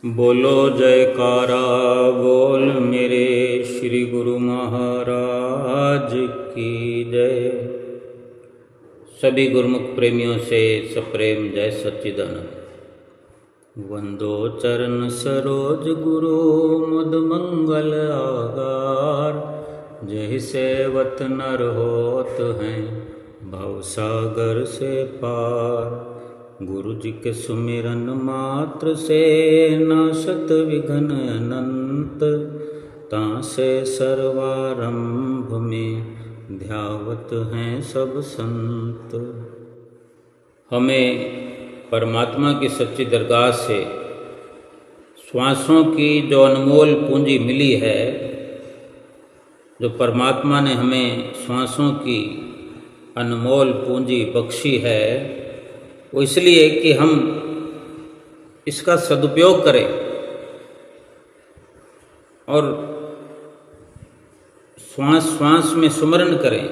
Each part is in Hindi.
बोलो जयकारा बोल मेरे श्री गुरु महाराज की जय। सभी गुरुमुख प्रेमियों से सप्रेम जय सच्चिदानंद। वंदो चरण सरोज गुरु मुद मंगल आगार। जय सेवत नर होत हैं भव सागर से पार। गुरु जी के सुमिरन मात्र से नाशत विघ्न अनंत। तासे सर्वारंभ में ध्यावत हैं सब संत। हमें परमात्मा की सच्ची दरगाह से श्वासों की जो अनमोल पूंजी मिली है, जो परमात्मा ने हमें श्वासों की अनमोल पूंजी बख्शी है, वो इसलिए कि हम इसका सदुपयोग करें और श्वास श्वास में सुमरन करें,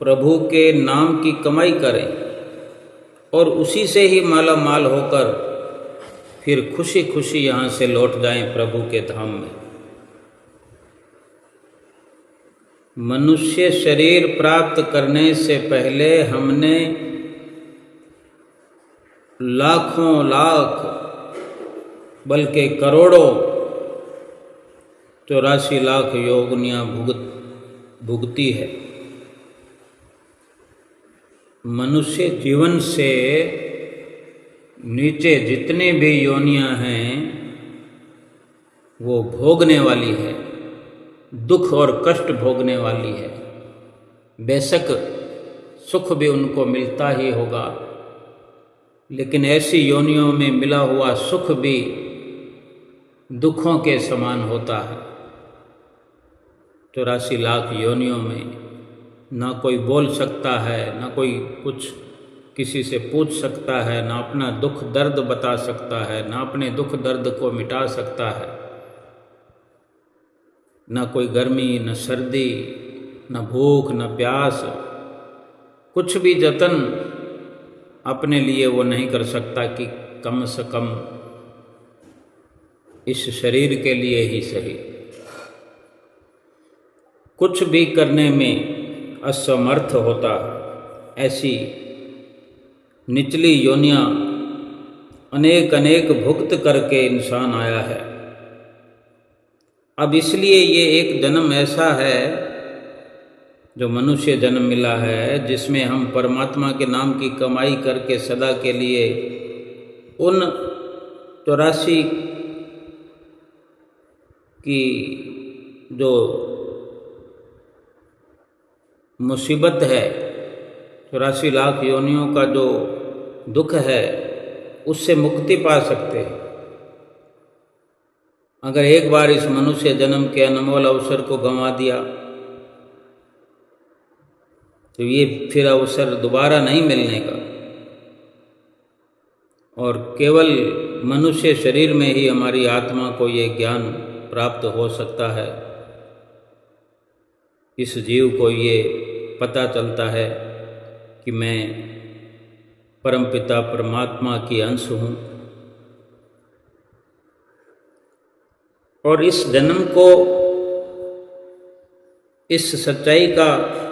प्रभु के नाम की कमाई करें और उसी से ही माला माल होकर फिर खुशी खुशी यहाँ से लौट जाएं प्रभु के धाम में। मनुष्य शरीर प्राप्त करने से पहले हमने लाखों लाख बल्कि करोड़ों 84 लाख योगनियाँ भुगती है। मनुष्य जीवन से नीचे जितने भी योनियाँ हैं वो भोगने वाली है, दुख और कष्ट भोगने वाली है। बेशक सुख भी उनको मिलता ही होगा, लेकिन ऐसी योनियों में मिला हुआ सुख भी दुखों के समान होता है। 84 लाख योनियों में ना कोई बोल सकता है, ना कोई कुछ किसी से पूछ सकता है, ना अपना दुख दर्द बता सकता है, ना अपने दुख दर्द को मिटा सकता है। ना कोई गर्मी, न सर्दी, न भूख, न प्यास, कुछ भी जतन अपने लिए वो नहीं कर सकता कि कम से कम इस शरीर के लिए ही सही। कुछ भी करने में असमर्थ होता है। ऐसी निचली योनियाँ अनेक अनेक भुगत करके इंसान आया है। अब इसलिए ये एक जन्म ऐसा है जो मनुष्य जन्म मिला है, जिसमें हम परमात्मा के नाम की कमाई करके सदा के लिए उन 84 की जो मुसीबत है, 84 लाख योनियों का जो दुख है, उससे मुक्ति पा सकते हैं। अगर एक बार इस मनुष्य जन्म के अनमोल अवसर को गंवा दिया तो ये फिर अवसर दोबारा नहीं मिलने का, और केवल मनुष्य शरीर में ही हमारी आत्मा को ये ज्ञान प्राप्त हो सकता है। इस जीव को ये पता चलता है कि मैं परमपिता परमात्मा की अंश हूँ, और इस जन्म को, इस सच्चाई का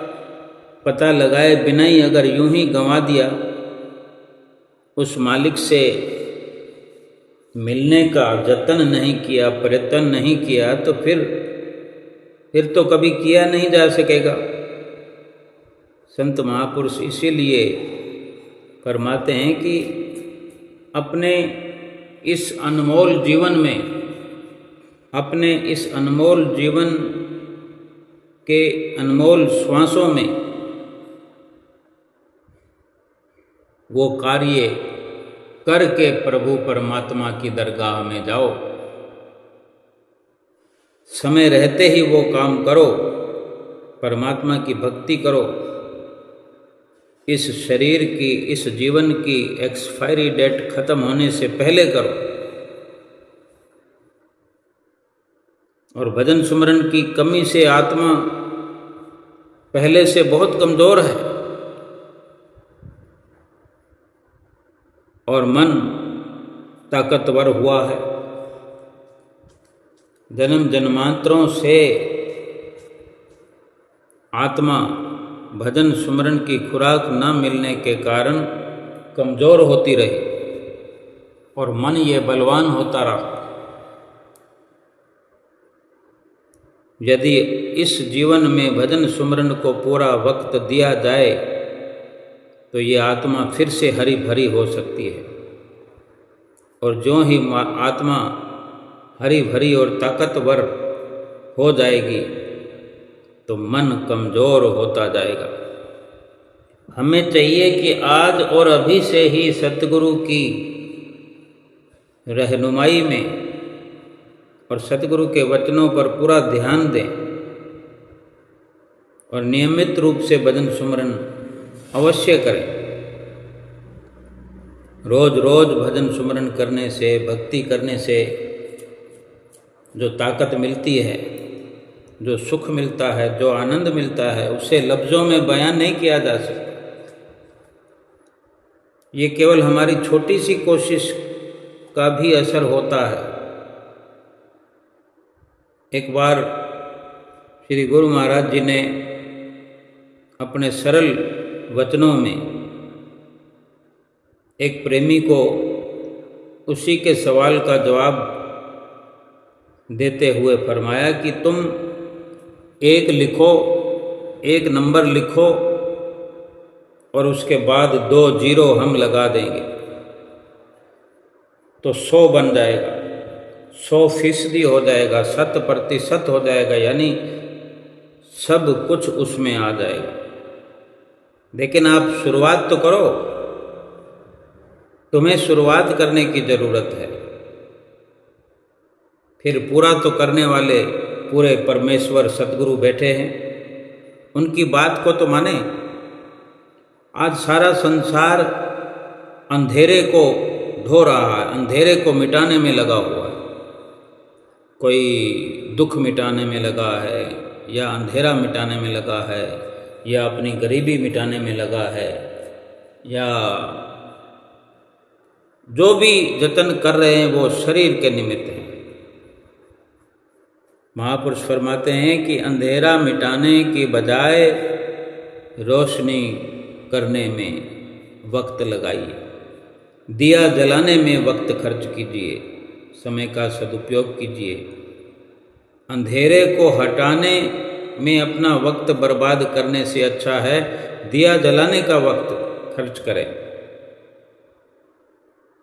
पता लगाए बिना ही अगर यूं ही गंवा दिया, उस मालिक से मिलने का जतन नहीं किया, प्रयत्न नहीं किया, तो फिर तो कभी किया नहीं जा सकेगा। संत महापुरुष इसीलिए फरमाते हैं कि अपने इस अनमोल जीवन में, अपने इस अनमोल जीवन के अनमोल श्वासों में वो कार्य करके प्रभु परमात्मा की दरगाह में जाओ। समय रहते ही वो काम करो, परमात्मा की भक्ति करो। इस शरीर की, इस जीवन की एक्सपायरी डेट खत्म होने से पहले करो। और भजन सुमरन की कमी से आत्मा पहले से बहुत कमज़ोर है, और मन ताकतवर हुआ है। जन्म जन्मांतरों से आत्मा भजन सुमरन की खुराक न मिलने के कारण कमज़ोर होती रही और मन ये बलवान होता रहा। यदि इस जीवन में भजन सुमरन को पूरा वक्त दिया जाए तो ये आत्मा फिर से हरी भरी हो सकती है, और जो ही आत्मा हरी भरी और ताकतवर हो जाएगी तो मन कमज़ोर होता जाएगा। हमें चाहिए कि आज और अभी से ही सतगुरु की रहनुमाई में और सतगुरु के वचनों पर पूरा ध्यान दें और नियमित रूप से भजन सुमरन अवश्य करें। रोज रोज भजन सुमरन करने से, भक्ति करने से जो ताकत मिलती है, जो सुख मिलता है, जो आनंद मिलता है, उसे लफ्ज़ों में बयान नहीं किया जा सकता। ये केवल हमारी छोटी सी कोशिश का भी असर होता है। एक बार श्री गुरु महाराज जी ने अपने सरल वचनों में एक प्रेमी को उसी के सवाल का जवाब देते हुए फरमाया कि तुम एक लिखो, एक नंबर लिखो और उसके बाद 2 जीरो हम लगा देंगे तो 100 बन जाएगा, 100% हो जाएगा, 100% हो जाएगा, यानी सब कुछ उसमें आ जाएगा। लेकिन आप शुरुआत तो करो, तुम्हें शुरुआत करने की ज़रूरत है। फिर पूरा तो करने वाले पूरे परमेश्वर सतगुरु बैठे हैं, उनकी बात को तो माने। आज सारा संसार अंधेरे को ढो रहा है, अंधेरे को मिटाने में लगा हुआ है। कोई दुख मिटाने में लगा है, या अंधेरा मिटाने में लगा है, या अपनी गरीबी मिटाने में लगा है, या जो भी जतन कर रहे हैं वो शरीर के निमित्त है। महापुरुष फरमाते हैं कि अंधेरा मिटाने की बजाय रोशनी करने में वक्त लगाइए, दिया जलाने में वक्त खर्च कीजिए, समय का सदुपयोग कीजिए। अंधेरे को हटाने में अपना वक्त बर्बाद करने से अच्छा है दिया जलाने का वक्त खर्च करें।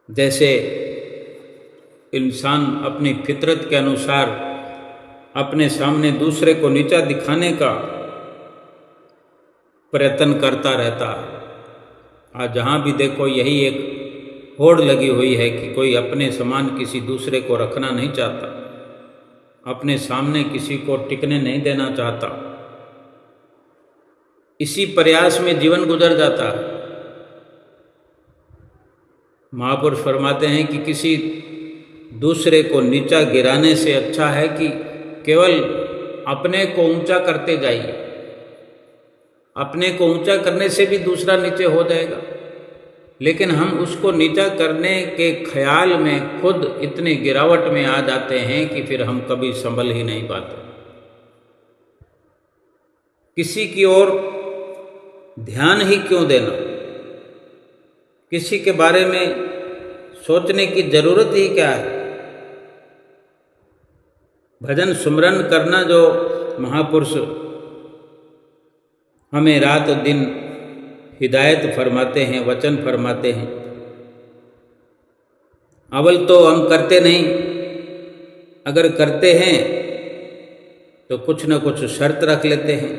जैसे इंसान अपनी फितरत के अनुसार अपने सामने दूसरे को नीचा दिखाने का प्रयत्न करता रहता है। आज जहाँ भी देखो यही एक होड़ लगी हुई है कि कोई अपने समान किसी दूसरे को रखना नहीं चाहता, अपने सामने किसी को टिकने नहीं देना चाहता। इसी प्रयास में जीवन गुजर जाता है। महापुरुष फरमाते हैं कि किसी दूसरे को नीचा गिराने से अच्छा है कि केवल अपने को ऊंचा करते जाइए। अपने को ऊंचा करने से भी दूसरा नीचे हो जाएगा, लेकिन हम उसको नीचा करने के ख्याल में खुद इतनी गिरावट में आ जाते हैं कि फिर हम कभी संभल ही नहीं पाते। किसी की ओर ध्यान ही क्यों देना, किसी के बारे में सोचने की जरूरत ही क्या है। भजन सुमरन करना जो महापुरुष हमें रात दिन हिदायत फरमाते हैं, वचन फरमाते हैं, अव्वल तो हम करते नहीं, अगर करते हैं तो कुछ न कुछ शर्त रख लेते हैं।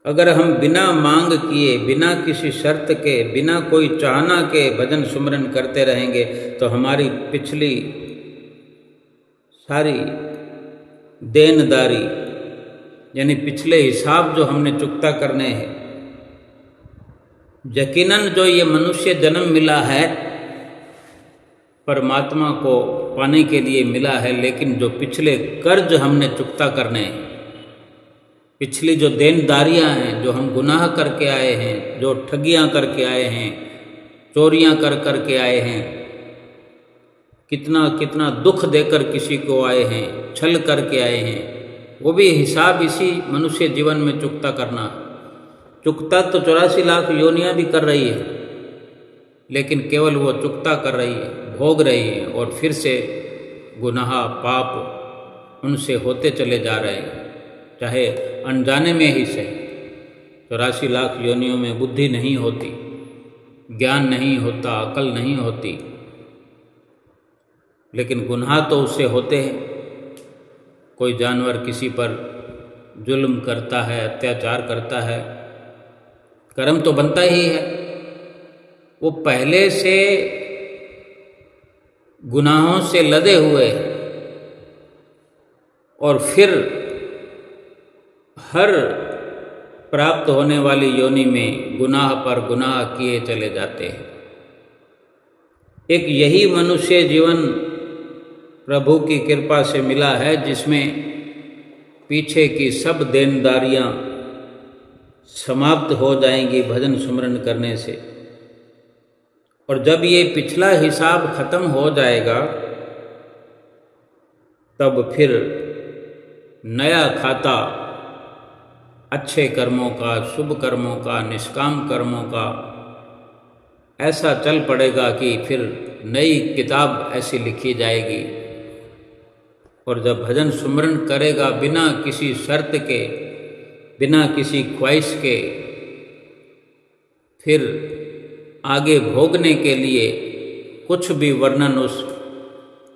अगर हम बिना मांग किए, बिना किसी शर्त के, बिना कोई चाहना के भजन सुमरन करते रहेंगे तो हमारी पिछली सारी देनदारी यानी पिछले हिसाब जो हमने चुकता करने हैं, यकीनन जो ये मनुष्य जन्म मिला है परमात्मा को पाने के लिए मिला है, लेकिन जो पिछले कर्ज हमने चुकता करने हैं, पिछली जो देनदारियां हैं, जो हम गुनाह करके आए हैं, जो ठगियां करके आए हैं, चोरियां कर करके आए हैं, कितना कितना दुख देकर किसी को आए हैं, छल करके आए हैं, वो भी हिसाब इसी मनुष्य जीवन में चुकता करना। चुकता तो 84 लाख योनियां भी कर रही है, लेकिन केवल वो चुकता कर रही है, भोग रही है, और फिर से गुनाह पाप उनसे होते चले जा रहे हैं, चाहे अनजाने में ही से। 84 लाख योनियों में बुद्धि नहीं होती, ज्ञान नहीं होता, अकल नहीं होती, लेकिन गुनाह तो उससे होते हैं। कोई जानवर किसी पर जुल्म करता है, अत्याचार करता है, कर्म तो बनता ही है। वो पहले से गुनाहों से लदे हुए हैं, और फिर हर प्राप्त होने वाली योनि में गुनाह पर गुनाह किए चले जाते हैं। एक यही मनुष्य जीवन प्रभु की कृपा से मिला है, जिसमें पीछे की सब देनदारियां समाप्त हो जाएंगी भजन सुमरन करने से। और जब ये पिछला हिसाब खत्म हो जाएगा, तब फिर नया खाता अच्छे कर्मों का, शुभ कर्मों का, निष्काम कर्मों का ऐसा चल पड़ेगा कि फिर नई किताब ऐसी लिखी जाएगी। और जब भजन सुमरन करेगा बिना किसी शर्त के, बिना किसी ख्वाहिश के, फिर आगे भोगने के लिए कुछ भी वर्णन उस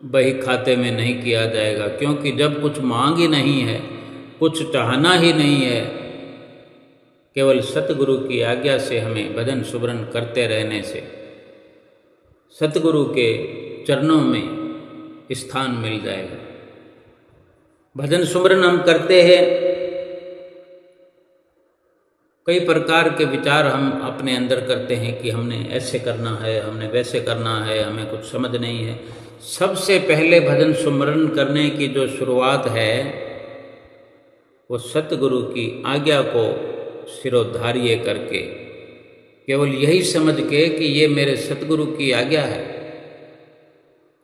बही खाते में नहीं किया जाएगा, क्योंकि जब कुछ मांग ही नहीं है, कुछ चाहना ही नहीं है, केवल सतगुरु की आज्ञा से हमें भजन सुमरन करते रहने से सतगुरु के चरणों में स्थान मिल जाएगा। भजन सुमरन हम करते हैं, कई प्रकार के विचार हम अपने अंदर करते हैं कि हमने ऐसे करना है, हमने वैसे करना है, हमें कुछ समझ नहीं है। सबसे पहले भजन सुमरन करने की जो शुरुआत है, वो सतगुरु की आज्ञा को सिरोधार्य करके, केवल यही समझ के कि ये मेरे सतगुरु की आज्ञा है,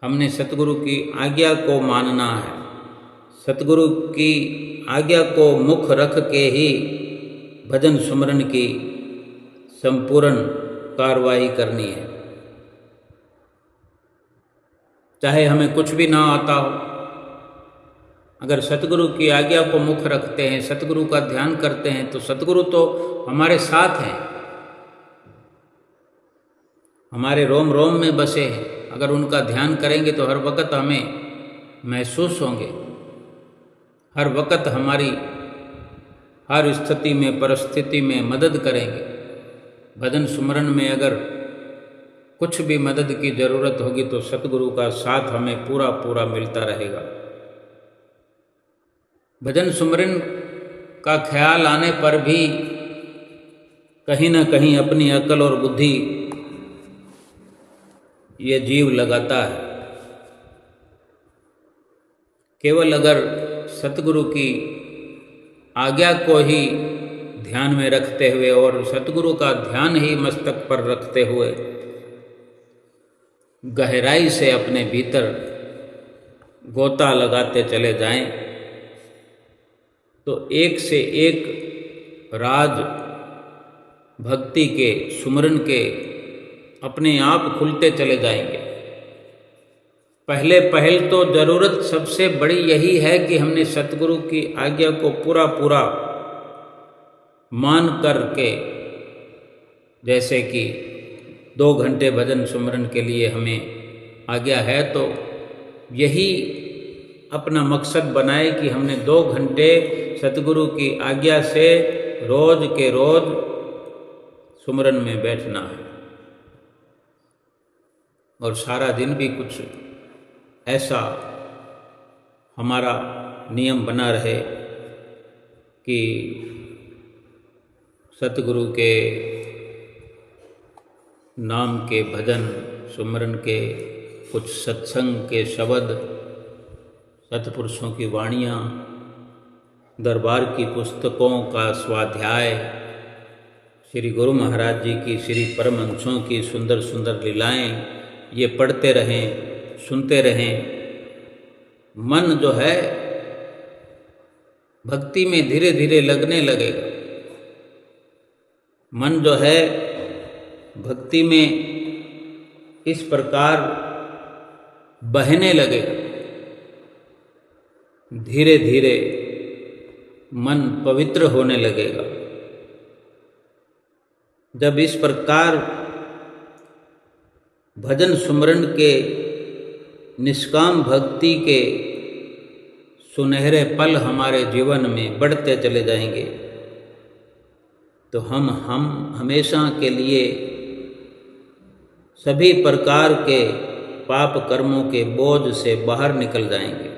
हमने सतगुरु की आज्ञा को मानना है, सतगुरु की आज्ञा को मुख रख के ही भजन सुमरन की संपूर्ण कार्रवाई करनी है। चाहे हमें कुछ भी ना आता हो, अगर सतगुरु की आज्ञा को मुख रखते हैं, सतगुरु का ध्यान करते हैं, तो सतगुरु तो हमारे साथ हैं, हमारे रोम रोम में बसे हैं। अगर उनका ध्यान करेंगे तो हर वक्त हमें महसूस होंगे, हर वक्त हमारी हर स्थिति में, परिस्थिति में मदद करेंगे। भजन सुमरन में अगर कुछ भी मदद की ज़रूरत होगी तो सतगुरु का साथ हमें पूरा पूरा मिलता रहेगा। भजन सुमरन का ख्याल आने पर भी कहीं न कहीं अपनी अकल और बुद्धि ये जीव लगाता है। केवल अगर सतगुरु की आज्ञा को ही ध्यान में रखते हुए और सतगुरु का ध्यान ही मस्तक पर रखते हुए गहराई से अपने भीतर गोता लगाते चले जाएं, तो एक से एक राज भक्ति के, सुमरन के अपने आप खुलते चले जाएंगे। पहल तो ज़रूरत सबसे बड़ी यही है कि हमने सतगुरु की आज्ञा को पूरा पूरा मान करके, जैसे कि 2 घंटे भजन सुमरन के लिए हमें आज्ञा है, तो यही अपना मकसद बनाए कि हमने 2 घंटे सतगुरु की आज्ञा से रोज के रोज सुमरन में बैठना है, और सारा दिन भी कुछ ऐसा हमारा नियम बना रहे कि सतगुरु के नाम के भजन सुमरन के, कुछ सत्संग के शब्द, सतपुरुषों की वाणियाँ, दरबार की पुस्तकों का स्वाध्याय, श्री गुरु महाराज जी की, श्री परमहंसों की सुंदर सुंदर लीलाएं, ये पढ़ते रहें, सुनते रहें, मन जो है भक्ति में धीरे धीरे लगने लगेगा। मन जो है भक्ति में इस प्रकार बहने लगेगा। धीरे धीरे मन पवित्र होने लगेगा। जब इस प्रकार भजन सुमरन के निष्काम भक्ति के सुनहरे पल हमारे जीवन में बढ़ते चले जाएंगे तो हम हमेशा के लिए सभी प्रकार के पाप कर्मों के बोझ से बाहर निकल जाएंगे।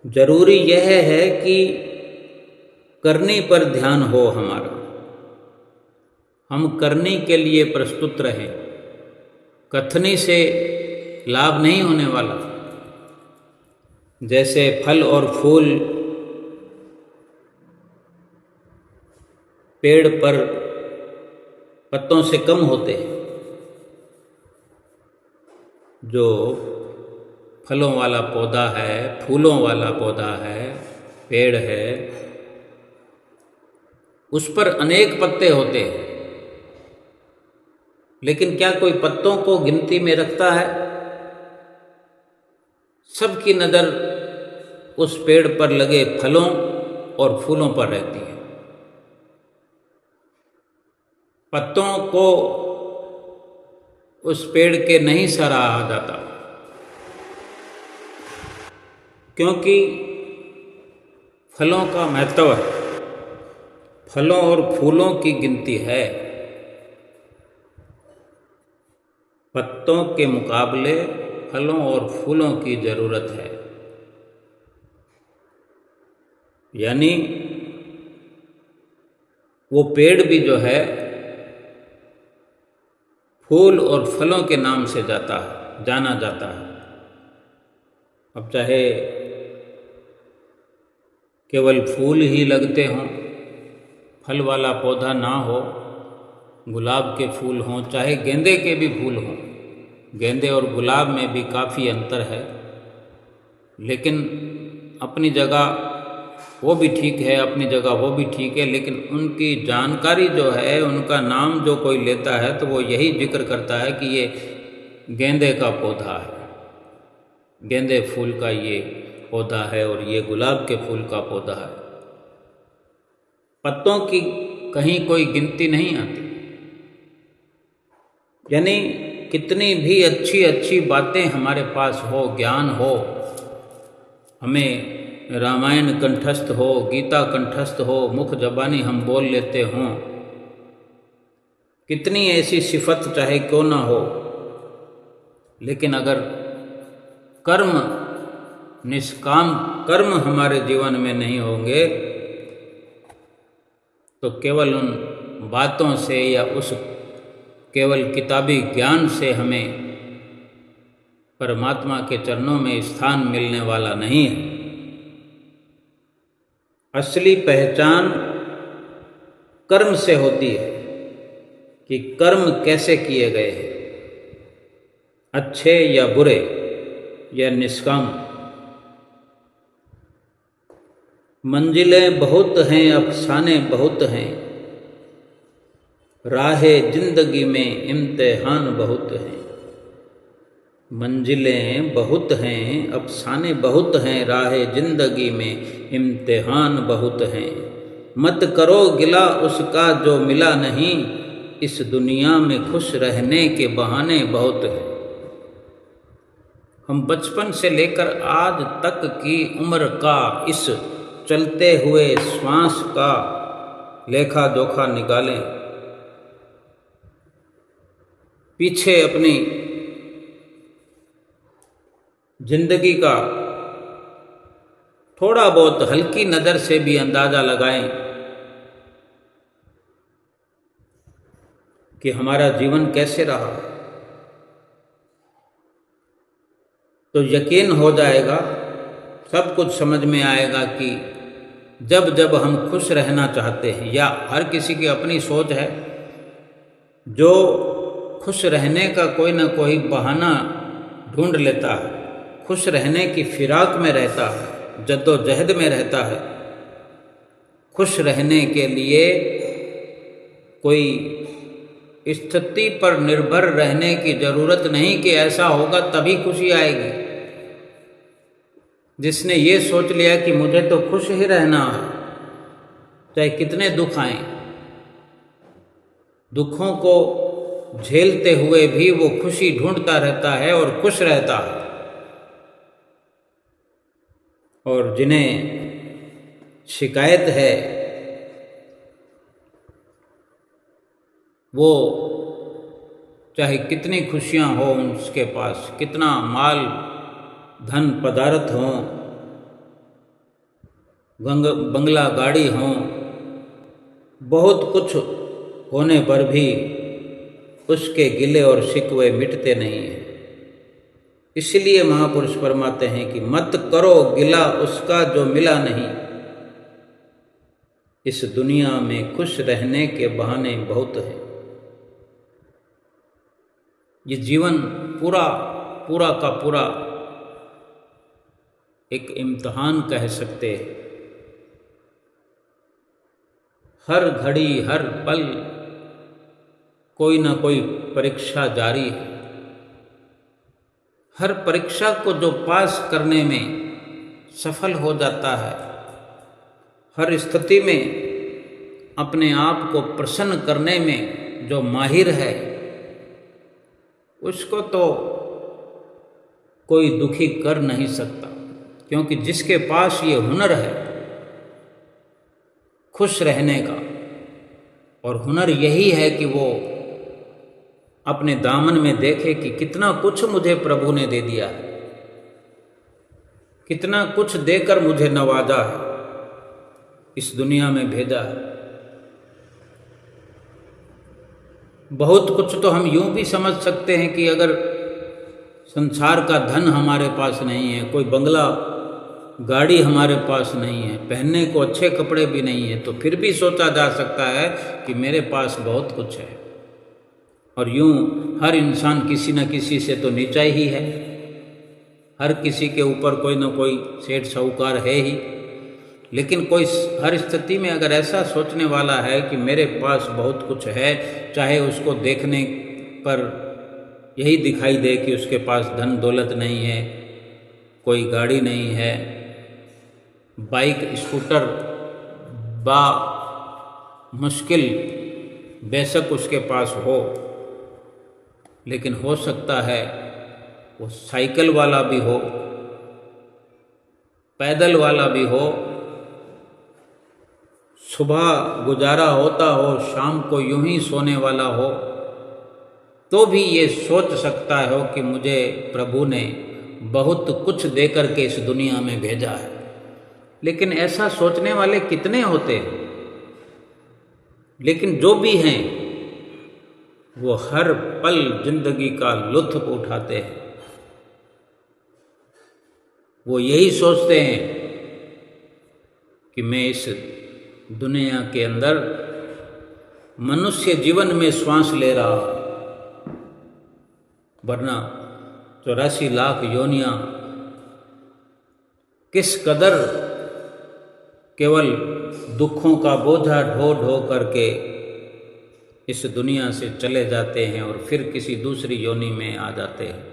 जरूरी यह है कि करने पर ध्यान हो हमारा, हम करने के लिए प्रस्तुत रहें। कथनी से लाभ नहीं होने वाला। जैसे फल और फूल पेड़ पर पत्तों से कम होते हैं, जो फलों वाला पौधा है, फूलों वाला पौधा है, पेड़ है, उस पर अनेक पत्ते होते हैं, लेकिन क्या कोई पत्तों को गिनती में रखता है? सबकी नज़र उस पेड़ पर लगे फलों और फूलों पर रहती है। पत्तों को उस पेड़ के नहीं सराहा जाता, क्योंकि फलों का महत्व है, फलों और फूलों की गिनती है। पत्तों के मुकाबले फलों और फूलों की जरूरत है। यानी वो पेड़ भी जो है फूल और फलों के नाम से जाना जाता है। अब चाहे केवल फूल ही लगते हों, फल वाला पौधा ना हो, गुलाब के फूल हों, चाहे गेंदे के भी फूल हों, गेंदे और गुलाब में भी काफ़ी अंतर है, लेकिन अपनी जगह वो भी ठीक है, अपनी जगह वो भी ठीक है, लेकिन उनकी जानकारी जो है, उनका नाम जो कोई लेता है तो वो यही जिक्र करता है कि ये गेंदे का पौधा है, गेंदे फूल का ये पौधा है और ये गुलाब के फूल का पौधा है। पत्तों की कहीं कोई गिनती नहीं आती। यानी कितनी भी अच्छी अच्छी बातें हमारे पास हो, ज्ञान हो, हमें रामायण कंठस्थ हो, गीता कंठस्थ हो, मुख जबानी हम बोल लेते हों, कितनी ऐसी सिफत चाहे क्यों ना हो, लेकिन अगर कर्म, निष्काम कर्म हमारे जीवन में नहीं होंगे तो केवल उन बातों से या उस केवल किताबी ज्ञान से हमें परमात्मा के चरणों में स्थान मिलने वाला नहीं है। असली पहचान कर्म से होती है कि कर्म कैसे किए गए हैं, अच्छे या बुरे या निष्काम। मंजिलें बहुत हैं, अफसाने बहुत हैं, राहे जिंदगी में इम्तिहान बहुत हैं। मंजिलें बहुत हैं, अफसाने बहुत हैं, राहे जिंदगी में इम्तिहान बहुत हैं। मत करो गिला उसका जो मिला नहीं, इस दुनिया में खुश रहने के बहाने बहुत हैं। हम बचपन से लेकर आज तक की उम्र का इस चलते हुए श्वास का लेखा जोखा निकालें, पीछे अपनी जिंदगी का थोड़ा बहुत हल्की नज़र से भी अंदाज़ा लगाएं कि हमारा जीवन कैसे रहा, तो यकीन हो जाएगा, सब कुछ समझ में आएगा कि जब जब हम खुश रहना चाहते हैं, या हर किसी की अपनी सोच है, जो खुश रहने का कोई ना कोई बहाना ढूंढ लेता है, खुश रहने की फिराक में रहता है, जद्दोजहद में रहता है। खुश रहने के लिए कोई स्थिति पर निर्भर रहने की जरूरत नहीं कि ऐसा होगा तभी खुशी आएगी। जिसने ये सोच लिया कि मुझे तो खुश ही रहना है, चाहे कितने दुख आए, दुखों को झेलते हुए भी वो खुशी ढूंढता रहता है और खुश रहता है। और जिन्हें शिकायत है वो चाहे कितनी खुशियां हो उसके पास, कितना माल धन पदार्थ हो, बंगला गाड़ी हो, बहुत कुछ होने पर भी उसके गिले और शिकवे मिटते नहीं हैं। इसलिए महापुरुष फरमाते हैं कि मत करो गिला उसका जो मिला नहीं। इस दुनिया में खुश रहने के बहाने बहुत हैं। ये जीवन पूरा का पूरा एक इम्तिहान कह सकते हैं। हर घड़ी हर पल कोई ना कोई परीक्षा जारी है। हर परीक्षा को जो पास करने में सफल हो जाता है, हर स्थिति में अपने आप को प्रसन्न करने में जो माहिर है, उसको तो कोई दुखी कर नहीं सकता। क्योंकि जिसके पास ये हुनर है खुश रहने का, और हुनर यही है कि वो अपने दामन में देखे कि कितना कुछ मुझे प्रभु ने दे दिया है, कितना कुछ देकर मुझे नवाजा है, इस दुनिया में भेजा है। बहुत कुछ तो हम यूं भी समझ सकते हैं कि अगर संसार का धन हमारे पास नहीं है, कोई बंगला गाड़ी हमारे पास नहीं है, पहनने को अच्छे कपड़े भी नहीं है, तो फिर भी सोचा जा सकता है कि मेरे पास बहुत कुछ है। और यूं हर इंसान किसी न किसी से तो नीचा ही है, हर किसी के ऊपर कोई न कोई सेठ साहूकार है ही। लेकिन कोई हर स्थिति में अगर ऐसा सोचने वाला है कि मेरे पास बहुत कुछ है, चाहे उसको देखने पर यही दिखाई दे कि उसके पास धन दौलत नहीं है, कोई गाड़ी नहीं है, बाइक स्कूटर बा मुश्किल बेशक उसके पास हो, लेकिन हो सकता है वो साइकिल वाला भी हो, पैदल वाला भी हो, सुबह गुजारा होता हो, शाम को यूं ही सोने वाला हो, तो भी ये सोच सकता हो कि मुझे प्रभु ने बहुत कुछ देकर के इस दुनिया में भेजा है। लेकिन ऐसा सोचने वाले कितने होते हैं? लेकिन जो भी हैं वो हर पल जिंदगी का लुत्फ उठाते हैं। वो यही सोचते हैं कि मैं इस दुनिया के अंदर मनुष्य जीवन में श्वास ले रहा हूं, वरना 84 लाख योनियां किस कदर केवल दुखों का बोझा ढो ढो करके इस दुनिया से चले जाते हैं और फिर किसी दूसरी योनि में आ जाते हैं।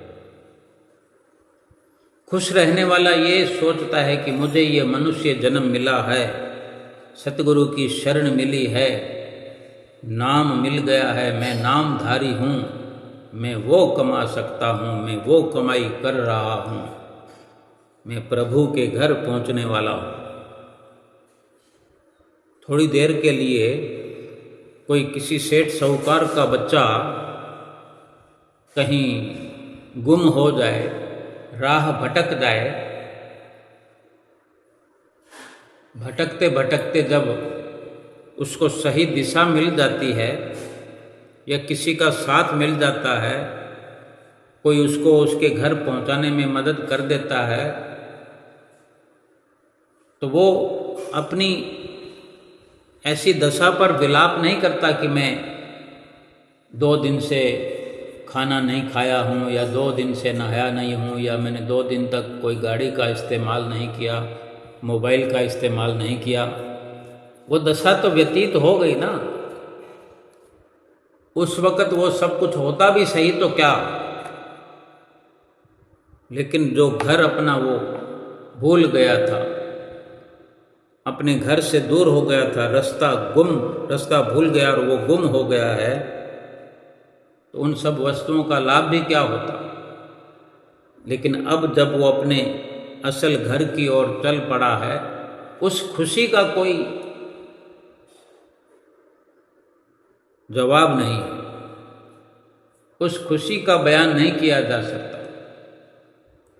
खुश रहने वाला ये सोचता है कि मुझे ये मनुष्य जन्म मिला है, सतगुरु की शरण मिली है, नाम मिल गया है, मैं नामधारी हूँ, मैं वो कमा सकता हूँ, मैं वो कमाई कर रहा हूँ, मैं प्रभु के घर पहुँचने वाला हूँ। थोड़ी देर के लिए कोई किसी सेठ साहूकार का बच्चा कहीं गुम हो जाए, राह भटक जाए, भटकते भटकते जब उसको सही दिशा मिल जाती है या किसी का साथ मिल जाता है, कोई उसको उसके घर पहुंचाने में मदद कर देता है, तो वो अपनी ऐसी दशा पर विलाप नहीं करता कि मैं 2 दिन से खाना नहीं खाया हूँ, या 2 दिन से नहाया नहीं हूँ, या मैंने 2 दिन तक कोई गाड़ी का इस्तेमाल नहीं किया, मोबाइल का इस्तेमाल नहीं किया, वो दशा तो व्यतीत हो गई ना। उस वक़्त वो सब कुछ होता भी सही तो क्या, लेकिन जो घर अपना वो भूल गया था, अपने घर से दूर हो गया था, रास्ता भूल गया और वो गुम हो गया है, तो उन सब वस्तुओं का लाभ भी क्या होता। लेकिन अब जब वो अपने असल घर की ओर चल पड़ा है, उस खुशी का कोई जवाब नहीं, उस खुशी का बयान नहीं किया जा सकता,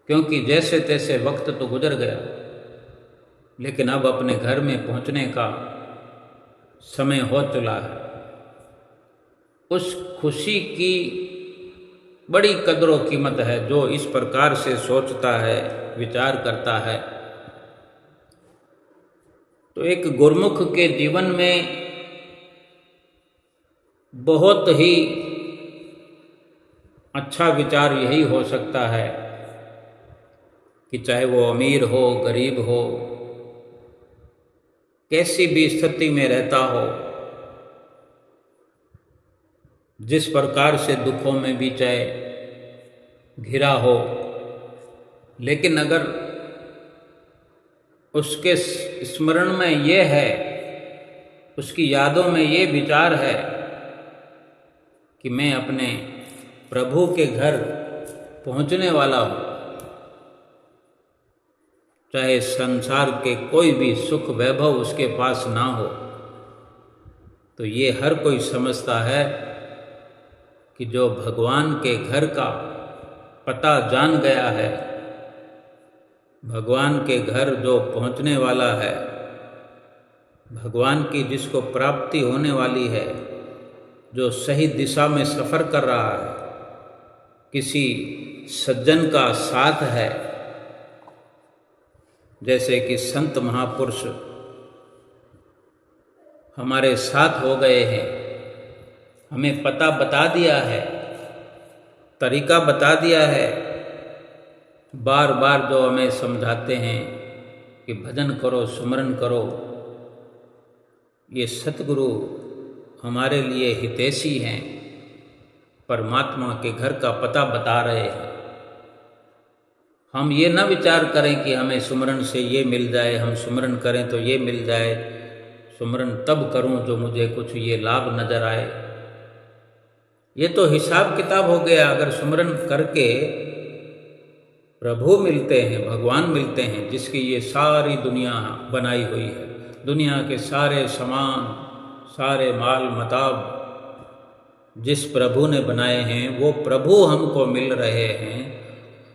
क्योंकि जैसे तैसे वक्त तो गुजर गया, लेकिन अब अपने घर में पहुंचने का समय हो चला है। उस खुशी की बड़ी कदर व कीमत है जो इस प्रकार से सोचता है, विचार करता है। तो एक गुरमुख के जीवन में बहुत ही अच्छा विचार यही हो सकता है कि चाहे वो अमीर हो, गरीब हो, कैसी भी स्थिति में रहता हो, जिस प्रकार से दुखों में भी चाहे घिरा हो, लेकिन अगर उसके स्मरण में ये है, उसकी यादों में ये विचार है कि मैं अपने प्रभु के घर पहुंचने वाला हूँ, चाहे संसार के कोई भी सुख वैभव उसके पास ना हो, तो ये हर कोई समझता है कि जो भगवान के घर का पता जान गया है, भगवान के घर जो पहुंचने वाला है, भगवान की जिसको प्राप्ति होने वाली है, जो सही दिशा में सफ़र कर रहा है, किसी सज्जन का साथ है, जैसे कि संत महापुरुष हमारे साथ हो गए हैं, हमें पता बता दिया है, तरीका बता दिया है, बार बार जो हमें समझाते हैं कि भजन करो, सुमरन करो। ये सतगुरु हमारे लिए हितैषी हैं, परमात्मा के घर का पता बता रहे हैं। हम ये न विचार करें कि हमें सुमरन से ये मिल जाए, हम सुमरन करें तो ये मिल जाए, सुमरन तब करूं जो मुझे कुछ ये लाभ नजर आए। ये तो हिसाब किताब हो गया। अगर सुमरन करके प्रभु मिलते हैं, भगवान मिलते हैं, जिसकी ये सारी दुनिया बनाई हुई है, दुनिया के सारे सामान, सारे माल मताब जिस प्रभु ने बनाए हैं, वो प्रभु हमको मिल रहे हैं,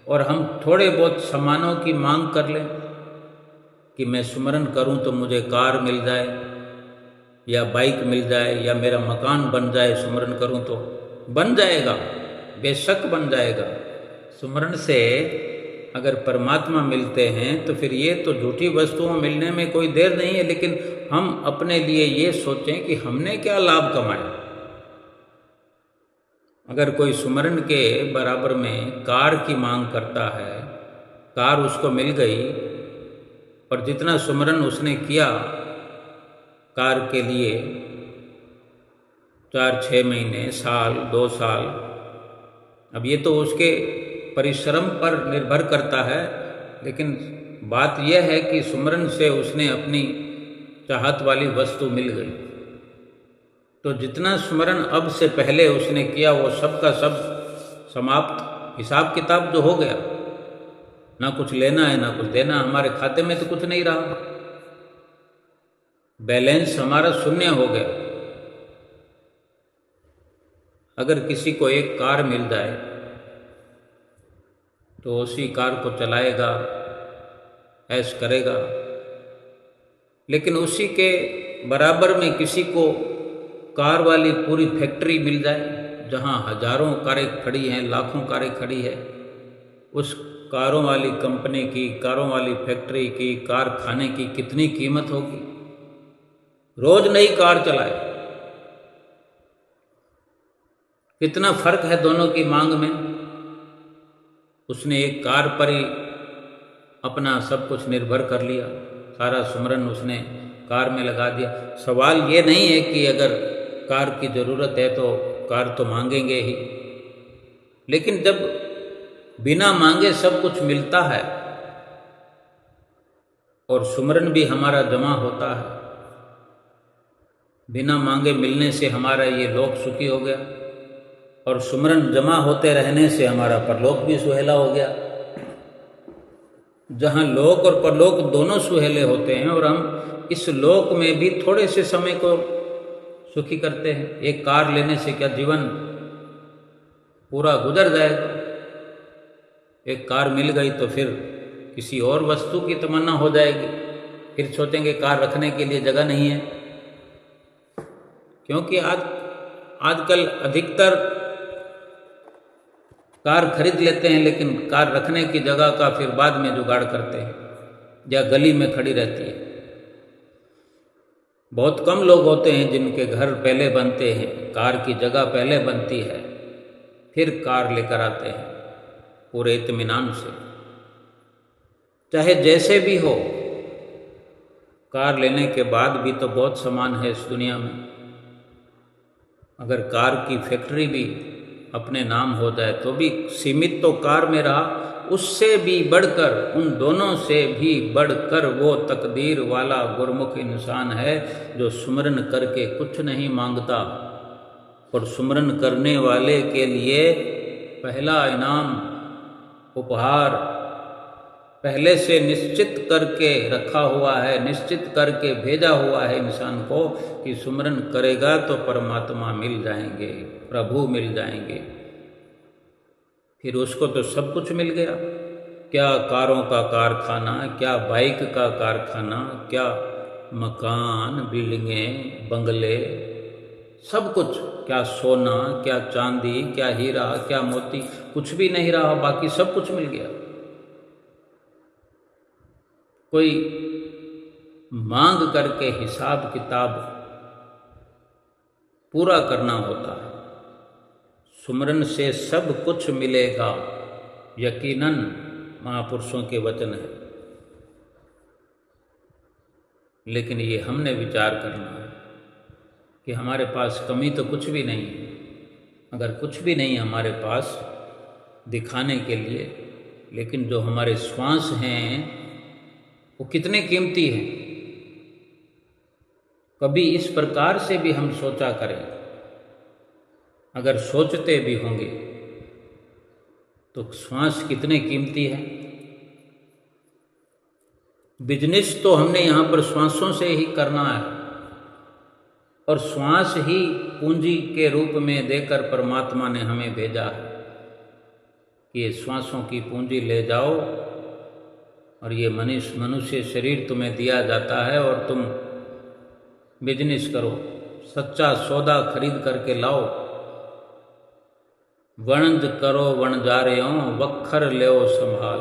और हम थोड़े बहुत सामानों की मांग कर लें कि मैं सुमरन करूं तो मुझे कार मिल जाए, या बाइक मिल जाए, या मेरा मकान बन जाए, सुमरन करूं तो बन जाएगा, बेशक बन जाएगा। सुमरन से अगर परमात्मा मिलते हैं तो फिर ये तो झूठी वस्तुओं मिलने में कोई देर नहीं है, लेकिन हम अपने लिए ये सोचें कि हमने क्या लाभ कमाया। अगर कोई सुमरन के बराबर में कार की मांग करता है, कार उसको मिल गई, और जितना सुमरन उसने किया कार के लिए, 4-6 महीने, साल, 2 साल, अब ये तो उसके परिश्रम पर निर्भर करता है, लेकिन बात यह है कि सुमरन से उसने अपनी चाहत वाली वस्तु मिल गई। तो जितना स्मरण अब से पहले उसने किया वो सब का सब समाप्त, हिसाब किताब जो हो गया, ना कुछ लेना है ना कुछ देना, हमारे खाते में तो कुछ नहीं रहा, बैलेंस हमारा शून्य हो गया। अगर किसी को एक कार मिल जाए तो उसी कार को चलाएगा, ऐश करेगा, लेकिन उसी के बराबर में किसी को कार वाली पूरी फैक्ट्री मिल जाए जहां हजारों कारें खड़ी हैं, लाखों कारें खड़ी है, उस कारों वाली कंपनी की, कारों वाली फैक्ट्री की, कारखाने की कितनी कीमत होगी। रोज नई कार चलाए, कितना फर्क है दोनों की मांग में। उसने एक कार पर ही अपना सब कुछ निर्भर कर लिया, सारा सुमरन उसने कार में लगा दिया। सवाल ये नहीं है कि अगर कार की ज़रूरत है तो कार तो मांगेंगे ही, लेकिन जब बिना मांगे सब कुछ मिलता है और सुमरन भी हमारा जमा होता है, बिना मांगे मिलने से हमारा ये लोक सुखी हो गया और सुमरन जमा होते रहने से हमारा परलोक भी सुहेला हो गया। जहाँ लोक और परलोक दोनों सुहेले होते हैं और हम इस लोक में भी थोड़े से समय को सुखी करते हैं। एक कार लेने से क्या जीवन पूरा गुजर जाएगा? एक कार मिल गई तो फिर किसी और वस्तु की तमन्ना हो जाएगी, फिर सोचेंगे कार रखने के लिए जगह नहीं है। क्योंकि आजकल अधिकतर कार खरीद लेते हैं लेकिन कार रखने की जगह का फिर बाद में जुगाड़ करते हैं या गली में खड़ी रहती है। बहुत कम लोग होते हैं जिनके घर पहले बनते हैं, कार की जगह पहले बनती है, फिर कार लेकर आते हैं पूरे इत्मीनान से। चाहे जैसे भी हो, कार लेने के बाद भी तो बहुत सामान है इस दुनिया में। अगर कार की फैक्ट्री भी अपने नाम हो जाए तो भी सीमित तो कार में रहा, उससे भी बढ़कर, उन दोनों से भी बढ़कर वो तकदीर वाला गुरमुख इंसान है जो सुमरन करके कुछ नहीं मांगता और सुमरन करने वाले के लिए पहला इनाम, उपहार पहले से निश्चित करके रखा हुआ है, निश्चित करके भेजा हुआ है इंसान को कि सुमरन करेगा तो परमात्मा मिल जाएंगे, प्रभु मिल जाएंगे। फिर उसको तो सब कुछ मिल गया। क्या कारों का कारखाना, क्या बाइक का कारखाना, क्या मकान, बिल्डिंगें, बंगले, सब कुछ, क्या सोना, क्या चांदी, क्या हीरा, क्या मोती, कुछ भी नहीं रहा, बाकी सब कुछ मिल गया। कोई मांग करके हिसाब किताब पूरा करना होता है। सुमरन से सब कुछ मिलेगा, यकीनन महापुरुषों के वचन है। लेकिन ये हमने विचार करना है कि हमारे पास कमी तो कुछ भी नहीं है। अगर कुछ भी नहीं हमारे पास दिखाने के लिए, लेकिन जो हमारे श्वास हैं वो कितने कीमती हैं। कभी इस प्रकार से भी हम सोचा करें, अगर सोचते भी होंगे तो श्वास कितने कीमती है। बिजनेस तो हमने यहाँ पर श्वासों से ही करना है और श्वास ही पूंजी के रूप में देकर परमात्मा ने हमें भेजा है कि ये श्वासों की पूंजी ले जाओ और ये मनुष्य शरीर तुम्हें दिया जाता है और तुम बिजनेस करो, सच्चा सौदा खरीद करके लाओ। वणज करो वणजारियों, वक्खर लेओ संभाल।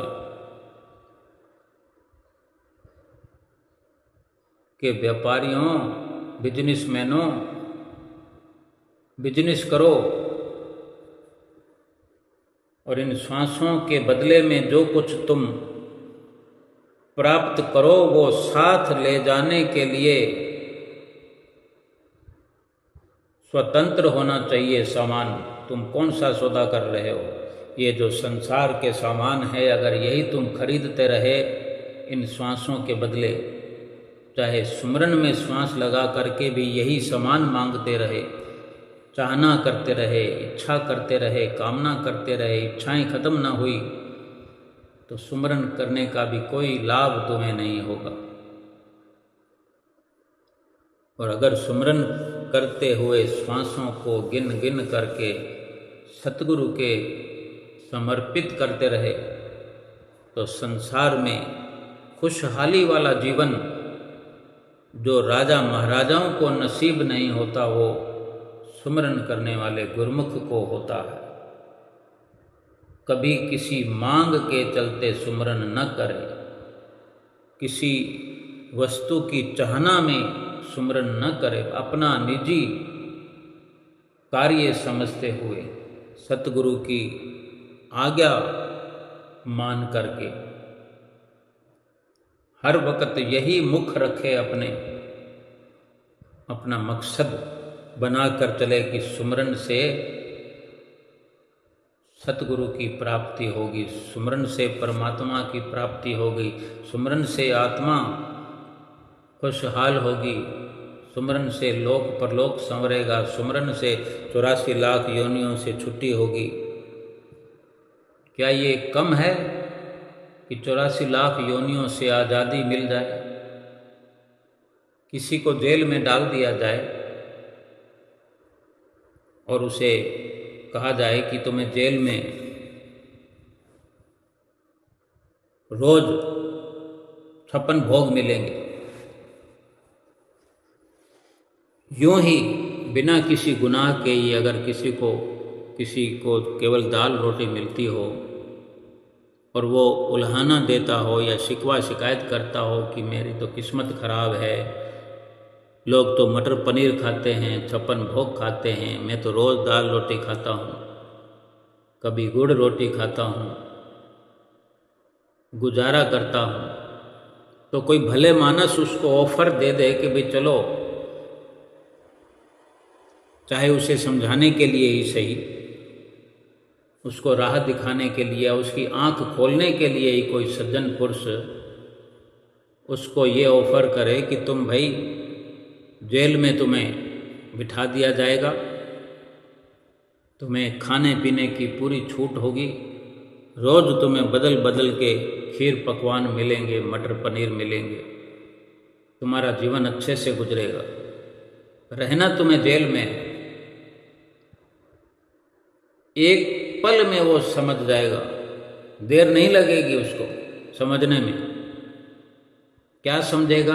के व्यापारियों, बिजनेसमैनों, बिजनेस करो और इन श्वासों के बदले में जो कुछ तुम प्राप्त करो वो साथ ले जाने के लिए स्वतंत्र होना चाहिए सामान। तुम कौन सा सौदा कर रहे हो? ये जो संसार के सामान है, अगर यही तुम खरीदते रहे इन श्वासों के बदले, चाहे सुमरन में श्वास लगा करके भी यही सामान मांगते रहे, चाहना करते रहे, इच्छा करते रहे, कामना करते रहे, इच्छाएं खत्म ना हुई, तो सुमरन करने का भी कोई लाभ तुम्हें नहीं होगा। और अगर सुमरन करते हुए श्वासों को गिन गिन करके सतगुरु के समर्पित करते रहे तो संसार में खुशहाली वाला जीवन जो राजा महाराजाओं को नसीब नहीं होता वो सुमरन करने वाले गुरमुख को होता है। कभी किसी मांग के चलते सुमरन न करे, किसी वस्तु की चाहना में सुमरन न करे, अपना निजी कार्य समझते हुए सतगुरु की आज्ञा मान करके हर वक्त यही मुख रखे, अपना मकसद बनाकर चले कि सुमरन से सतगुरु की प्राप्ति होगी, सुमरन से परमात्मा की प्राप्ति होगी, सुमरन से आत्मा खुशहाल होगी, सुमरन से लोक परलोक संवरेगा, सुमरन से 84 लाख योनियों से छुट्टी होगी। क्या ये कम है कि 84 लाख योनियों से आज़ादी मिल जाए, किसी को जेल में डाल दिया जाए और उसे कहा जाए कि तुम्हें जेल में रोज 56 भोग मिलेंगे। यूं ही बिना किसी गुनाह के ही अगर किसी को केवल दाल रोटी मिलती हो और वो उल्हाना देता हो या शिकवा शिकायत करता हो कि मेरी तो किस्मत खराब है, लोग तो मटर पनीर खाते हैं, 56 भोग खाते हैं, मैं तो रोज़ दाल रोटी खाता हूँ, कभी गुड़ रोटी खाता हूँ, गुजारा करता हूँ, तो कोई भले मानस उसको ऑफर दे दे कि भाई चलो, चाहे उसे समझाने के लिए ही सही, उसको राह दिखाने के लिए, उसकी आंख खोलने के लिए ही कोई सज्जन पुरुष उसको ये ऑफर करे कि तुम भाई जेल में तुम्हें बिठा दिया जाएगा, तुम्हें खाने पीने की पूरी छूट होगी, रोज़ तुम्हें बदल बदल के खीर पकवान मिलेंगे, मटर पनीर मिलेंगे, तुम्हारा जीवन अच्छे से गुजरेगा, रहना तुम्हें जेल में। एक पल में वो समझ जाएगा, देर नहीं लगेगी उसको समझने में। क्या समझेगा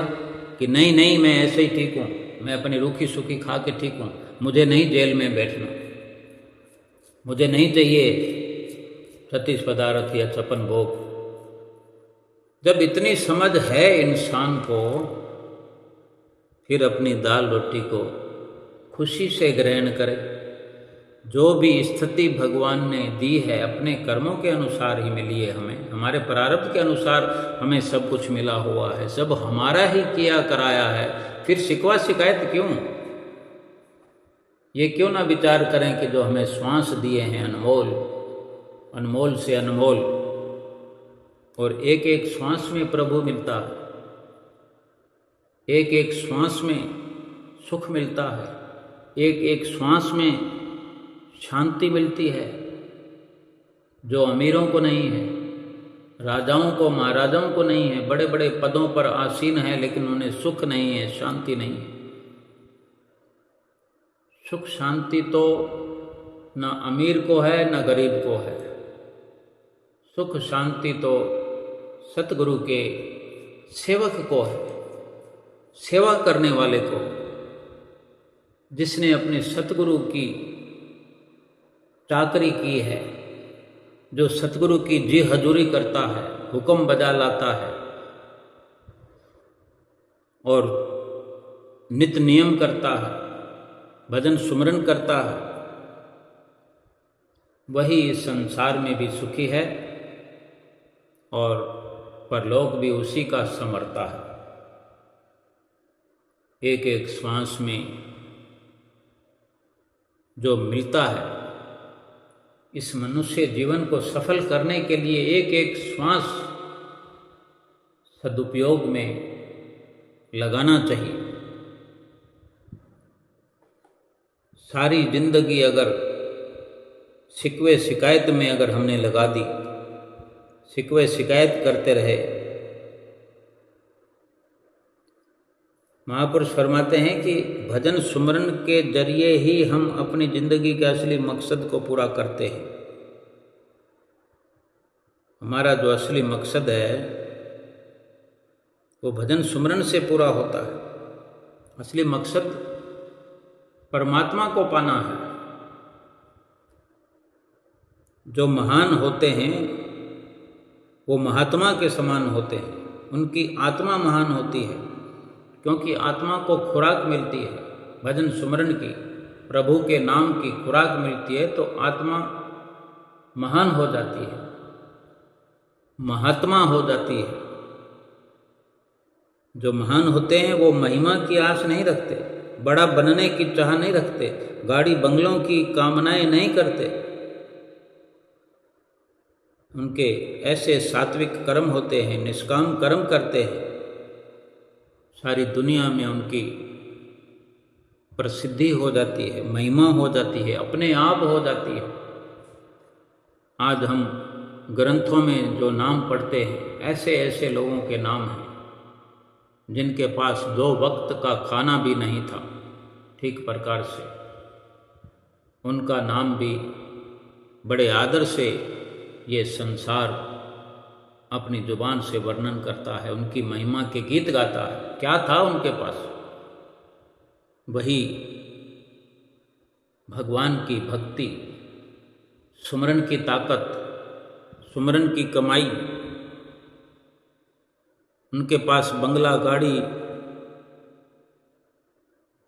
कि नहीं नहीं मैं ऐसे ही ठीक हूँ, मैं अपनी रूखी सूखी खा के ठीक हूँ, मुझे नहीं जेल में बैठना, मुझे नहीं चाहिए 36 पदार्थ या 56 भोग। जब इतनी समझ है इंसान को, फिर अपनी दाल रोटी को खुशी से ग्रहण करे। जो भी स्थिति भगवान ने दी है अपने कर्मों के अनुसार ही मिली है, हमें हमारे प्रारब्ध के अनुसार हमें सब कुछ मिला हुआ है, सब हमारा ही किया कराया है। फिर शिकवा शिकायत क्यों? ये क्यों ना विचार करें कि जो हमें श्वास दिए हैं अनमोल, अनमोल से अनमोल, और एक एक श्वास में प्रभु मिलता है, एक एक श्वास में सुख मिलता है, एक एक श्वास में शांति मिलती है, जो अमीरों को नहीं है, राजाओं को महाराजाओं को नहीं है, बड़े बड़े पदों पर आसीन है लेकिन उन्हें सुख नहीं है, शांति नहीं है। सुख शांति तो न अमीर को है न गरीब को है, सुख शांति तो सतगुरु के सेवक को है, सेवा करने वाले को, जिसने अपने सतगुरु की चाकरी की है, जो सतगुरु की जी हजूरी करता है, हुक्म बजा लाता है और नित नियम करता है, भजन सुमरन करता है, वही इस संसार में भी सुखी है और परलोक भी उसी का समरता है। एक एक श्वास में जो मिलता है, इस मनुष्य जीवन को सफल करने के लिए एक एक श्वास सदुपयोग में लगाना चाहिए। सारी जिंदगी अगर शिकवे शिकायत में अगर हमने लगा दी, शिकवे शिकायत करते रहे, महापुरुष फरमाते हैं कि भजन सुमरन के जरिए ही हम अपनी जिंदगी के असली मकसद को पूरा करते हैं। हमारा जो असली मकसद है वो भजन सुमरन से पूरा होता है। असली मकसद परमात्मा को पाना है। जो महान होते हैं वो महात्मा के समान होते हैं, उनकी आत्मा महान होती है, क्योंकि आत्मा को खुराक मिलती है भजन सुमरन की, प्रभु के नाम की खुराक मिलती है तो आत्मा महान हो जाती है, महात्मा हो जाती है। जो महान होते हैं वो महिमा की आस नहीं रखते, बड़ा बनने की चाह नहीं रखते, गाड़ी बंगलों की कामनाएं नहीं करते। उनके ऐसे सात्विक कर्म होते हैं, निष्काम कर्म करते हैं, सारी दुनिया में उनकी प्रसिद्धि हो जाती है, महिमा हो जाती है, अपने आप हो जाती है। आज हम ग्रंथों में जो नाम पढ़ते हैं, ऐसे ऐसे लोगों के नाम हैं जिनके पास 2 वक्त का खाना भी नहीं था, ठीक प्रकार से उनका नाम भी बड़े आदर से ये संसार अपनी जुबान से वर्णन करता है, उनकी महिमा के गीत गाता है। क्या था उनके पास? वही भगवान की भक्ति, सुमरन की ताकत, सुमरन की कमाई। उनके पास बंगला, गाड़ी,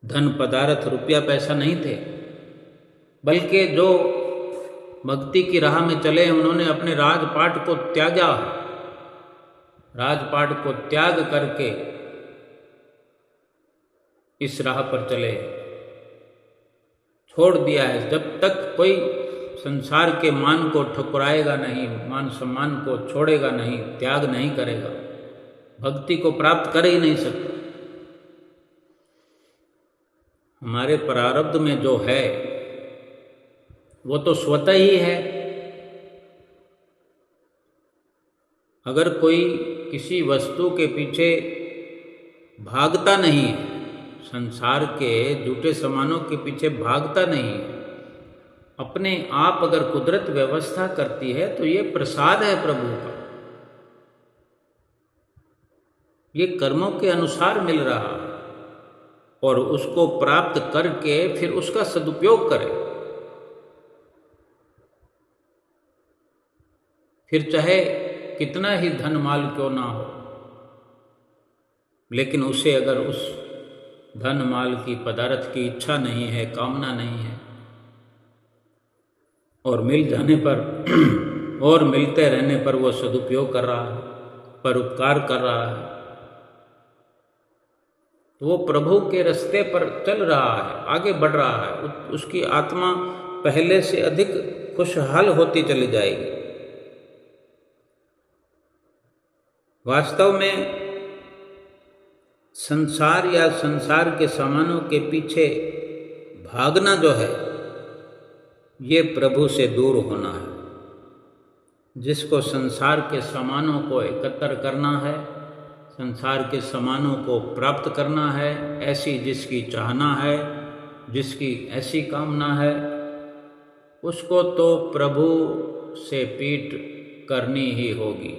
धन पदार्थ, रुपया पैसा नहीं थे, बल्कि जो भक्ति की राह में चले उन्होंने अपने राजपाट को त्यागा, राजपाट को त्याग करके इस राह पर चले, छोड़ दिया है। जब तक कोई संसार के मान को ठुकराएगा नहीं, मान सम्मान को छोड़ेगा नहीं, त्याग नहीं करेगा, भक्ति को प्राप्त कर ही नहीं सकता। हमारे प्रारब्ध में जो है वो तो स्वतः ही है। अगर कोई किसी वस्तु के पीछे भागता नहीं है, संसार के झूठे सामानों के पीछे भागता नहीं है, अपने आप अगर कुदरत व्यवस्था करती है तो ये प्रसाद है प्रभु का, ये कर्मों के अनुसार मिल रहा है, और उसको प्राप्त करके फिर उसका सदुपयोग करें। फिर चाहे कितना ही धन माल क्यों ना हो, लेकिन उसे अगर उस धन माल की, पदार्थ की इच्छा नहीं है, कामना नहीं है, और मिल जाने पर और मिलते रहने पर वो सदुपयोग कर रहा है, परोपकार कर रहा है, तो वो प्रभु के रास्ते पर चल रहा है, आगे बढ़ रहा है। उसकी आत्मा पहले से अधिक खुशहाल होती चली जाएगी। वास्तव में संसार या संसार के सामानों के पीछे भागना जो है, ये प्रभु से दूर होना है। जिसको संसार के सामानों को एकत्र करना है, संसार के सामानों को प्राप्त करना है, ऐसी जिसकी चाहना है, जिसकी ऐसी कामना है, उसको तो प्रभु से पीठ करनी ही होगी।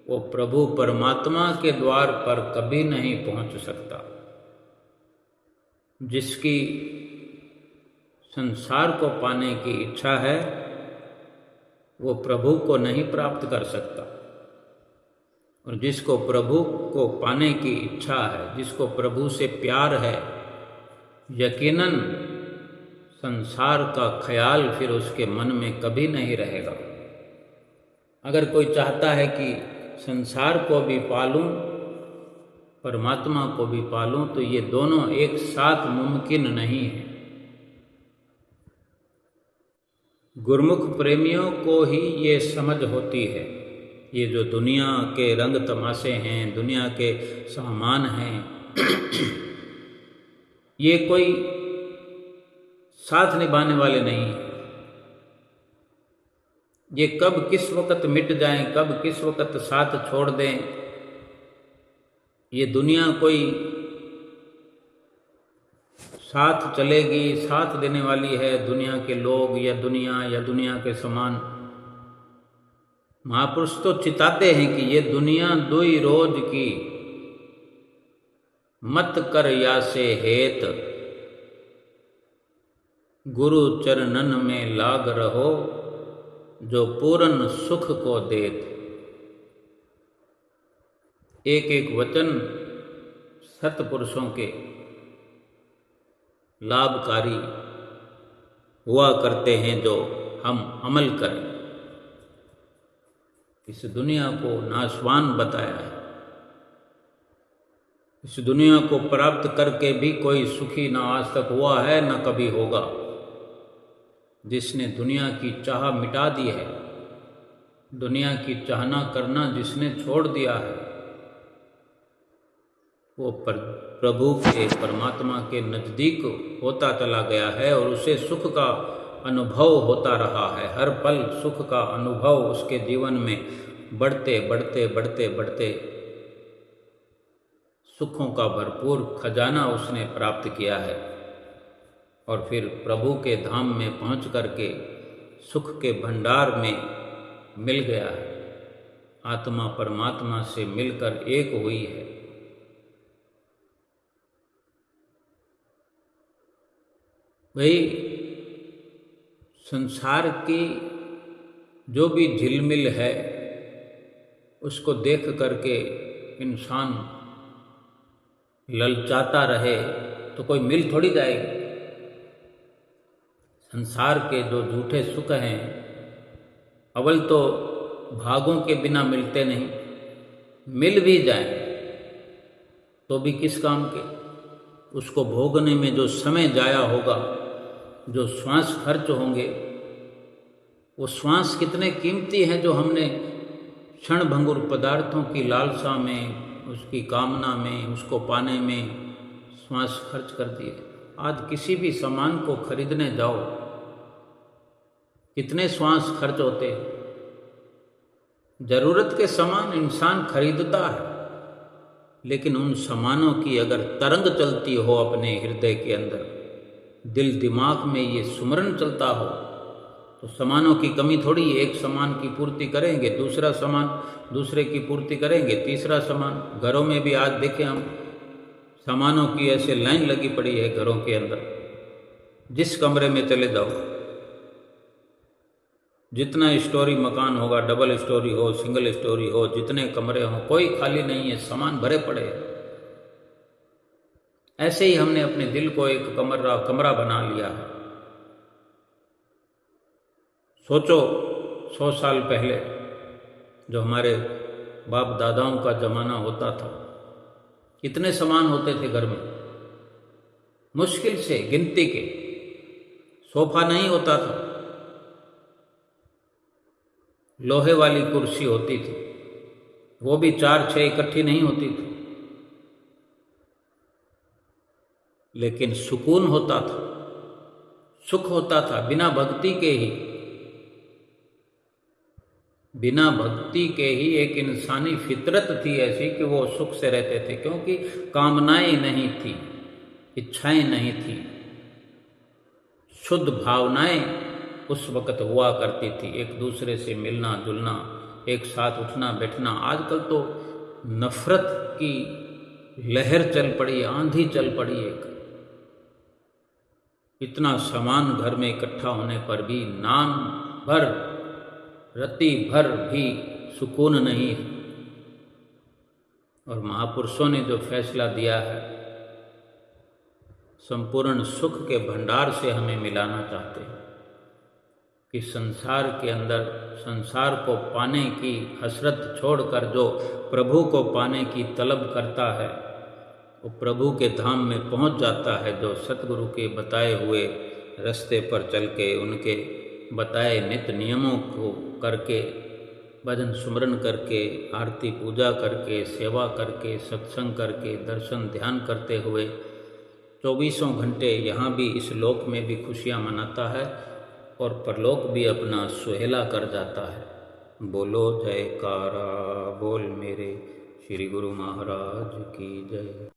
वो प्रभु परमात्मा के द्वार पर कभी नहीं पहुंच सकता। जिसकी संसार को पाने की इच्छा है, वो प्रभु को नहीं प्राप्त कर सकता। और जिसको प्रभु को पाने की इच्छा है, जिसको प्रभु से प्यार है, यकीनन संसार का ख्याल फिर उसके मन में कभी नहीं रहेगा। अगर कोई चाहता है कि संसार को भी पालूं, परमात्मा को भी पालूं, तो ये दोनों एक साथ मुमकिन नहीं है। गुरमुख प्रेमियों को ही ये समझ होती है। ये जो दुनिया के रंग तमाशे हैं, दुनिया के सामान हैं, ये कोई साथ निभाने वाले नहीं हैं। ये कब किस वक़्त मिट जाएं, कब किस वक़्त साथ छोड़ दें, ये दुनिया कोई साथ चलेगी, साथ देने वाली है, दुनिया के लोग या दुनिया के समान। महापुरुष तो चिताते हैं कि ये दुनिया दुई रोज की, मत कर या से हेत, गुरु चरणन में लाग रहो, जो पूर्ण सुख को देत। एक एक वचन सत्पुरुषों के लाभकारी हुआ करते हैं जो हम अमल करें। इस दुनिया को नाशवान बताया है। इस दुनिया को प्राप्त करके भी कोई सुखी ना आज तक हुआ है ना कभी होगा। जिसने दुनिया की चाह मिटा दी है, दुनिया की चाहना करना जिसने छोड़ दिया है, वो प्रभु के परमात्मा के नज़दीक होता चला गया है और उसे सुख का अनुभव होता रहा है। हर पल सुख का अनुभव उसके जीवन में बढ़ते बढ़ते बढ़ते बढ़ते सुखों का भरपूर खजाना उसने प्राप्त किया है और फिर प्रभु के धाम में पहुंच करके सुख के भंडार में मिल गया है। आत्मा परमात्मा से मिलकर एक हुई है। भाई, संसार की जो भी झिलमिल है उसको देख करके इंसान ललचाता रहे तो कोई मिल थोड़ी जाएगी। संसार के जो झूठे सुख हैं, अव्वल तो भागों के बिना मिलते नहीं, मिल भी जाए तो भी किस काम के। उसको भोगने में जो समय जाया होगा, जो श्वास खर्च होंगे, वो श्वास कितने कीमती हैं जो हमने क्षणभंगुर पदार्थों की लालसा में, उसकी कामना में, उसको पाने में श्वास खर्च कर दिए। आज किसी भी सामान को खरीदने जाओ, कितने श्वास खर्च होते हैं। जरूरत के सामान इंसान खरीदता है, लेकिन उन सामानों की अगर तरंग चलती हो अपने हृदय के अंदर, दिल दिमाग में ये सुमरन चलता हो, तो सामानों की कमी थोड़ी। एक सामान की पूर्ति करेंगे, दूसरा सामान दूसरे की पूर्ति करेंगे, तीसरा सामान। घरों में भी आज देखें हम, सामानों की ऐसे लाइन लगी पड़ी है घरों के अंदर। जिस कमरे में चले जाओ, जितना स्टोरी मकान होगा, डबल स्टोरी हो, सिंगल स्टोरी हो, जितने कमरे हों, कोई खाली नहीं है, सामान भरे पड़े हैं। ऐसे ही हमने अपने दिल को एक कमरा बना लिया है। सोचो 100 साल पहले जो हमारे बाप दादाओं का जमाना होता था, कितने सामान होते थे घर में, मुश्किल से गिनती के। सोफा नहीं होता था, लोहे वाली कुर्सी होती थी, वो भी 4-6 इकट्ठी नहीं होती थी, लेकिन सुकून होता था, सुख होता था। बिना भक्ति के ही, बिना भक्ति के ही एक इंसानी फितरत थी ऐसी कि वो सुख से रहते थे, क्योंकि कामनाएं नहीं थी, इच्छाएं नहीं थी, शुद्ध भावनाएं उस वक़्त हुआ करती थी। एक दूसरे से मिलना जुलना, एक साथ उठना बैठना। आजकल तो नफरत की लहर चल पड़ी, आंधी चल पड़ी। एक इतना सामान घर में इकट्ठा होने पर भी नाम भर, रत्ती भर भी सुकून नहीं है। और महापुरुषों ने जो फैसला दिया है, संपूर्ण सुख के भंडार से हमें मिलाना चाहते हैं कि संसार के अंदर, संसार को पाने की हसरत छोड़कर जो प्रभु को पाने की तलब करता है, वो प्रभु के धाम में पहुंच जाता है। जो सतगुरु के बताए हुए रास्ते पर चल के, उनके बताए नित्य नियमों को करके, भजन सुमरन करके, आरती पूजा करके, सेवा करके, सत्संग करके, दर्शन ध्यान करते हुए 24 घंटे यहाँ भी इस लोक में भी खुशियाँ मनाता है और परलोक भी अपना सुहेला कर जाता है। बोलो जयकारा बोल मेरे श्री गुरु महाराज की जय।